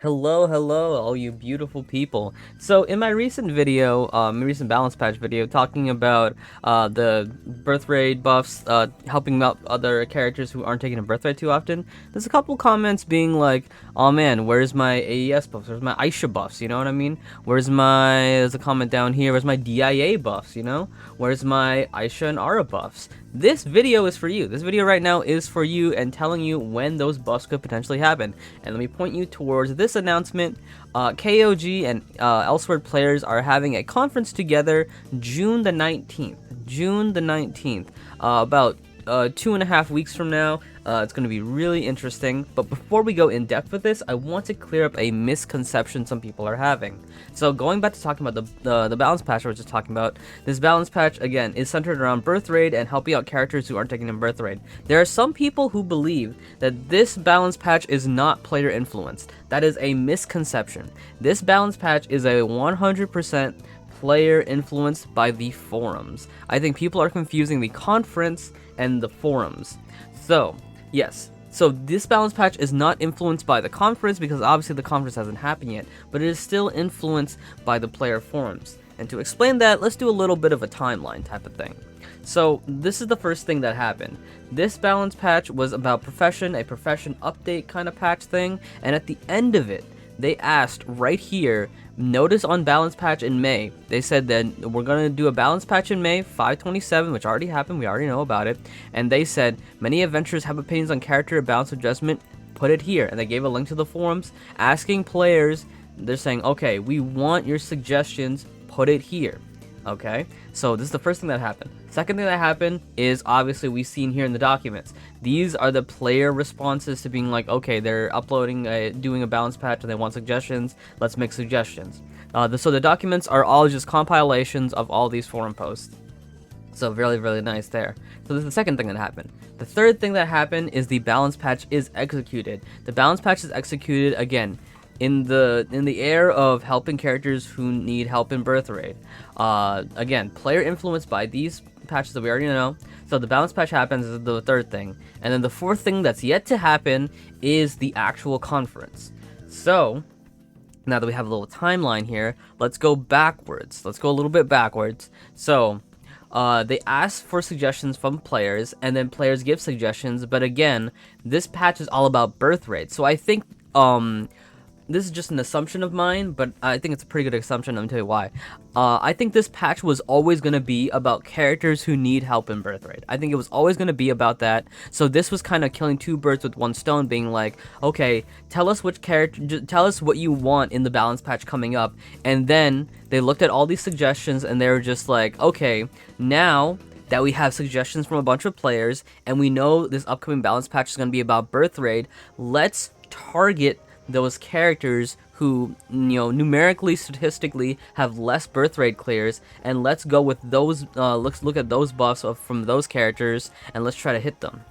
Hello, all you beautiful people. So in my recent video, recent balance patch video, talking about the birth rate buffs, helping out other characters who aren't taking a birth rate too often, there's a couple comments being like, "Oh man, where's my AES buffs? Where's my Aisha buffs? You know what I mean? There's a comment down here. Where's my DIA buffs? You know? Where's my Aisha and Ara buffs?" This video is for you. This video right now is for you and telling you when those buffs could potentially happen. And let me point you towards this announcement. KOG and Elsword players are having a conference together June the 19th. June the 19th. About 2.5 weeks from now. It's going to be really interesting. But before we go in depth with this, I want to clear up a misconception some people are having. So going back to talking about the balance patch I was just talking about, this balance patch, again, is centered around birth rate and helping out characters who aren't taking in birth rate. There are some people who believe that this balance patch is not player influenced. That is a misconception. This balance patch is a 100% player influenced by the forums. I think people are confusing the conference and the forums. So, yes. So this balance patch is not influenced by the conference because obviously the conference hasn't happened yet, but it is still influenced by the player forums. And to explain that, let's do a little bit of a timeline type of thing. So this is the first thing that happened. This balance patch was about profession, a profession update kind of patch thing, and at the end of it, they asked right here, notice on balance patch in May, they said that we're going to do a balance patch in May, 5/27, which already happened, we already know about it, and they said, many adventurers have opinions on character balance adjustment, put it here, and they gave a link to the forums, asking players, they're saying, okay, we want your suggestions, put it here. Okay, so this is the first thing that happened. Second thing that happened is obviously we've seen here in the documents. These are the player responses to being like, okay, they're uploading, doing a balance patch and they want suggestions. Let's make suggestions. So the documents are all just compilations of all these forum posts. So really nice there. So this is the second thing that happened. The third thing that happened is the balance patch is executed. The balance patch is executed again in the air of helping characters who need help in birth rate. Again, player influenced by these patches that we already know. So the balance patch happens is the third thing. And then the fourth thing that's yet to happen is the actual conference. So now that we have a little timeline here, let's go backwards. Let's go a little bit backwards. So they ask for suggestions from players, and then players give suggestions. But again, this patch is all about birth rate. So I think this is just an assumption of mine, but I think it's a pretty good assumption. Let me tell you why. I think this patch was always going to be about characters who need help in birth rate. I think it was always going to be about that. So this was kind of killing two birds with one stone, being like, okay, tell us which character, tell us what you want in the balance patch coming up. And then they looked at all these suggestions and they were just like, okay, now that we have suggestions from a bunch of players and we know this upcoming balance patch is going to be about birth rate, let's target those characters who, numerically, statistically have less birth rate clears, and let's go with those, let's look at those buffs from those characters, and let's try to hit them.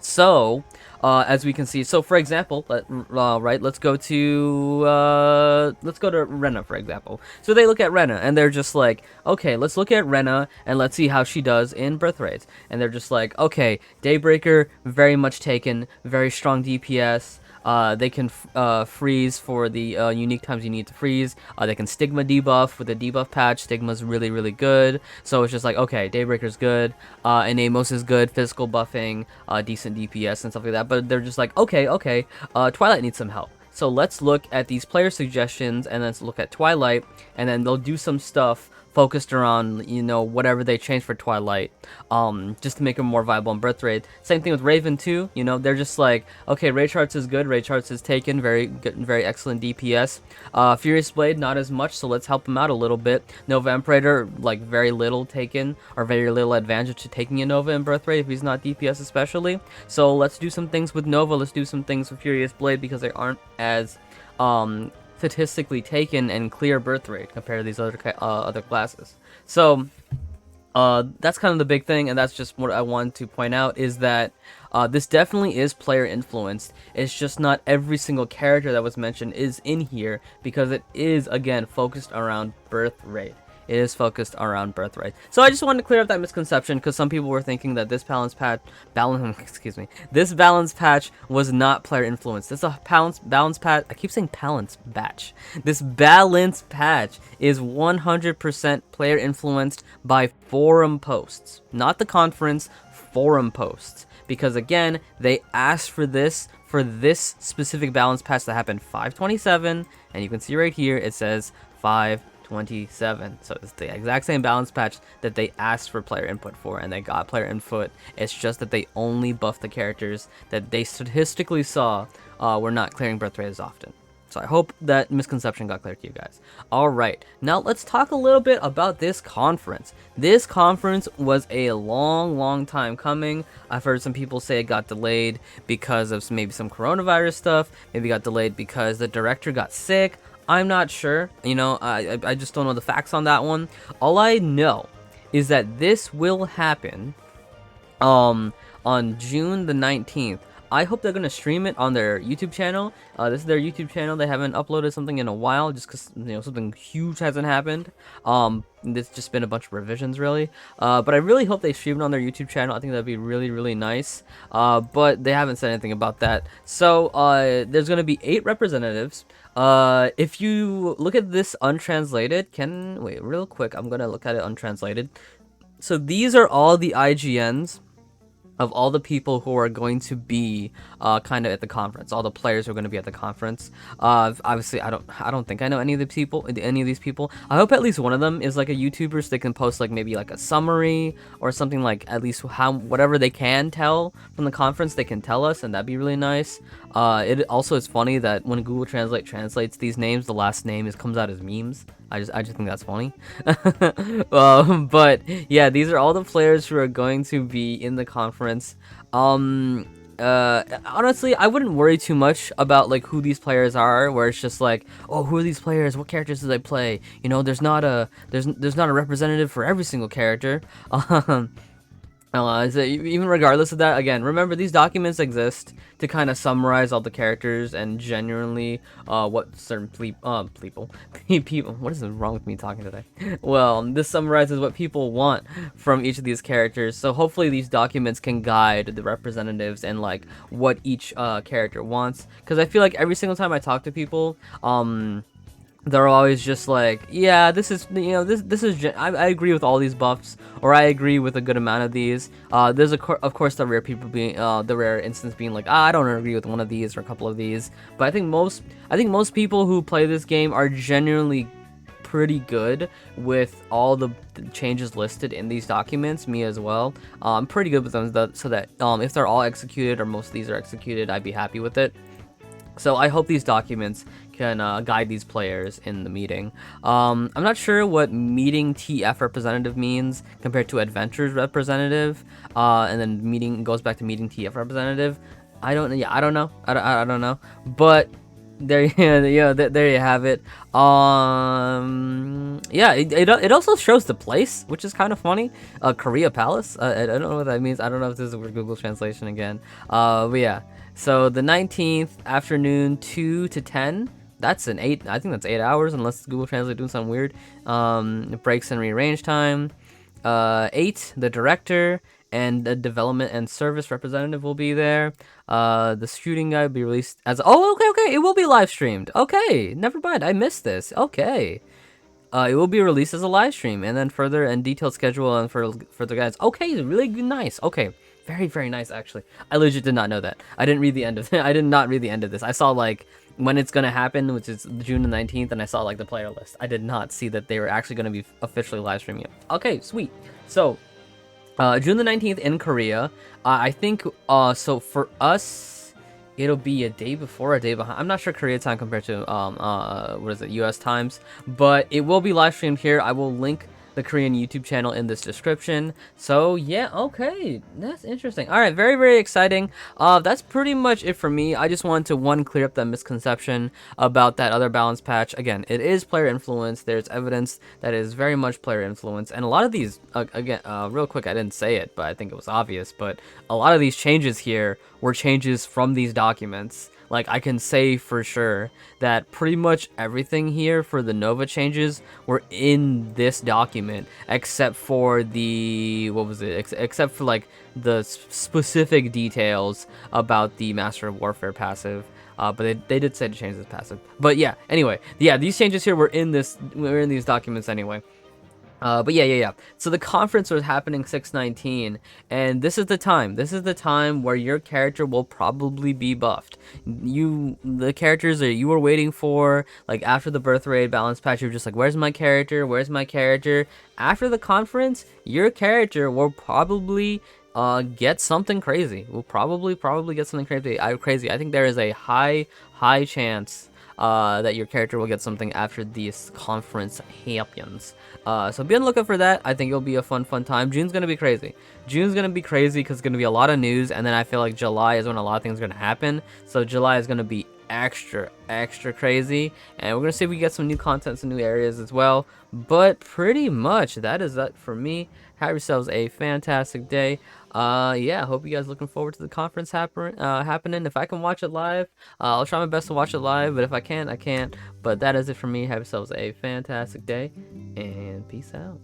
So, as we can see, so for example, let's go to Rena, for example. So they look at Rena, and they're just like, okay, let's look at Rena, and let's see how she does in birth rates. And they're just like, okay, Daybreaker, very much taken, very strong DPS, they can freeze for the unique times you need to freeze. They can Stigma debuff with the debuff patch. Stigma's really good. So it's just like, okay, Daybreaker's good, and Amos is good, physical buffing, decent DPS and stuff like that. But they're just like, okay, Twilight needs some help. So let's look at these player suggestions, and let's look at Twilight, and then they'll do some stuff focused around, whatever they change for Twilight, just to make it more viable in birth rate. Same thing with Raven too, they're just like, okay, Ray Charts is good, Ray Charts is taken, very good, very excellent DPS. Furious Blade, not as much, so let's help him out a little bit. Nova Imperator, like, very little taken, or very little advantage to taking a Nova in birth rate if he's not DPS especially. So let's do some things with Nova, let's do some things with Furious Blade, because they aren't as, statistically taken and clear birth rate compared to these other classes. So that's kind of the big thing, and that's just what I wanted to point out, is that this definitely is player influenced. It's just not every single character that was mentioned is in here, because it is, again, focused around birth rate. It is focused around birthright. So I just wanted to clear up that misconception, because some people were thinking that this this balance patch was not player influenced. This is a balance patch. I keep saying balance patch. This balance patch is 100% player influenced by forum posts, not the conference, forum posts. Because again, they asked for this specific balance patch that happened 5/27, and you can see right here it says 5/27. So it's the exact same balance patch that they asked for player input for, and they got player input. It's just that they only buffed the characters that they statistically saw were not clearing birthright as often. So I hope that misconception got clear to you guys. Alright, now let's talk a little bit about this conference. This conference was a long time coming. I've heard some people say it got delayed because of maybe some coronavirus stuff. Maybe it got delayed because the director got sick. I'm not sure. You know, I just don't know the facts on that one. All I know is that this will happen on June the 19th. I hope they're going to stream it on their YouTube channel. This is their YouTube channel. They haven't uploaded something in a while just because, you know, something huge hasn't happened. It's just been a bunch of revisions, really. But I really hope they stream it on their YouTube channel. I think that'd be really nice. But they haven't said anything about that. So there's going to be 8 representatives. If you look at this untranslated, wait, real quick, I'm going to look at it untranslated. So these are all the IGNs of all the people who are going to be kind of at the conference, all the players who are going to be at the conference. Obviously, I don't think I know any of these people. I hope at least one of them is like a YouTuber, so they can post like maybe like a summary or something, like at least whatever they can tell from the conference, they can tell us, and that'd be really nice. It also is funny that when Google Translate translates these names, the last name comes out as memes. I just think that's funny. But yeah, these are all the players who are going to be in the conference. Honestly, I wouldn't worry too much about like who these players are, where it's just like, oh, who are these players? What characters do they play? You know, there's not a representative for every single character. So even regardless of that, again, remember these documents exist to kind of summarize all the characters and genuinely what certain people, what is wrong with me talking today? Well, this summarizes what people want from each of these characters. So hopefully these documents can guide the representatives and like what each character wants. Because I feel like every single time I talk to people, they're always just like, yeah, this is, you know, I agree with all these buffs, or I agree with a good amount of these. There's of course the rare people being, the rare instance being like, I don't agree with one of these or a couple of these. But I think most people who play this game are genuinely pretty good with all the changes listed in these documents. Me as well. I'm pretty good with them, so that if they're all executed or most of these are executed, I'd be happy with it. So I hope these documents can guide these players in the meeting. I'm not sure what meeting TF representative means compared to adventures representative, and then meeting goes back to meeting TF representative. I don't know. I don't know. But there, there you have it. Yeah, it also shows the place, which is kind of funny. Korea Palace. I don't know what that means. I don't know if this is a Google translation again. But yeah. So the 19th afternoon, 2 to 10. That's an 8. I think that's 8 hours, unless Google Translate doing something weird. Breaks and rearrange time. 8. The director and the development and service representative will be there. The shooting guide will be released as. Oh, okay. It will be live streamed. Okay, never mind. I missed this. Okay. It will be released as a live stream, and then further and detailed schedule and further guides. Okay, really good, nice. Okay. Very nice, actually. I legit did not know that. I didn't read the end of it. I did not read the end of this. I saw like when it's gonna happen, which is June the 19th, and I saw like the player list. I did not see that they were actually gonna be officially live streaming it. Okay, sweet. So June the 19th in Korea. I think so for us it'll be a day before, a day behind. I'm not sure Korea time compared to what is it, US times, but it will be live streamed here. I will link the Korean YouTube channel in this description. So yeah, okay, that's interesting. All right, very exciting. That's pretty much it for me. I just wanted to clear up that misconception about that other balance patch. Again, it is player influence. There's evidence that is very much player influence, and a lot of these again, real quick, I didn't say it, but I think it was obvious, but a lot of these changes here were changes from these documents, Like, I can say for sure that pretty much everything here for the Nova changes were in this document, except for the, what was it? Except for like the specific details about the Master of Warfare passive. But they did say to change this passive. But yeah, anyway, yeah, these changes here were in these documents anyway. But yeah. So the conference was happening 6/19, and this is the time. This is the time where your character will probably be buffed. The characters that you were waiting for, like after the birth rate balance patch, you're just like, where's my character? Where's my character? After the conference, your character will probably get something crazy. Will probably get something crazy. I think there is a high chance that your character will get something after this conference happens. So be on the lookout for that. I think it'll be a fun time. June's gonna be crazy. June's gonna be crazy because it's gonna be a lot of news, and then I feel like July is when a lot of things are gonna happen. So July is gonna be extra crazy, and we're gonna see if we get some new content, some new areas as well. But pretty much that is that for me. Have yourselves a fantastic day. Yeah, hope you guys looking forward to the conference happening. If I can watch it live, I'll try my best to watch it live, but if I can't, I can't. But that is it for me. Have yourselves a fantastic day, and peace out.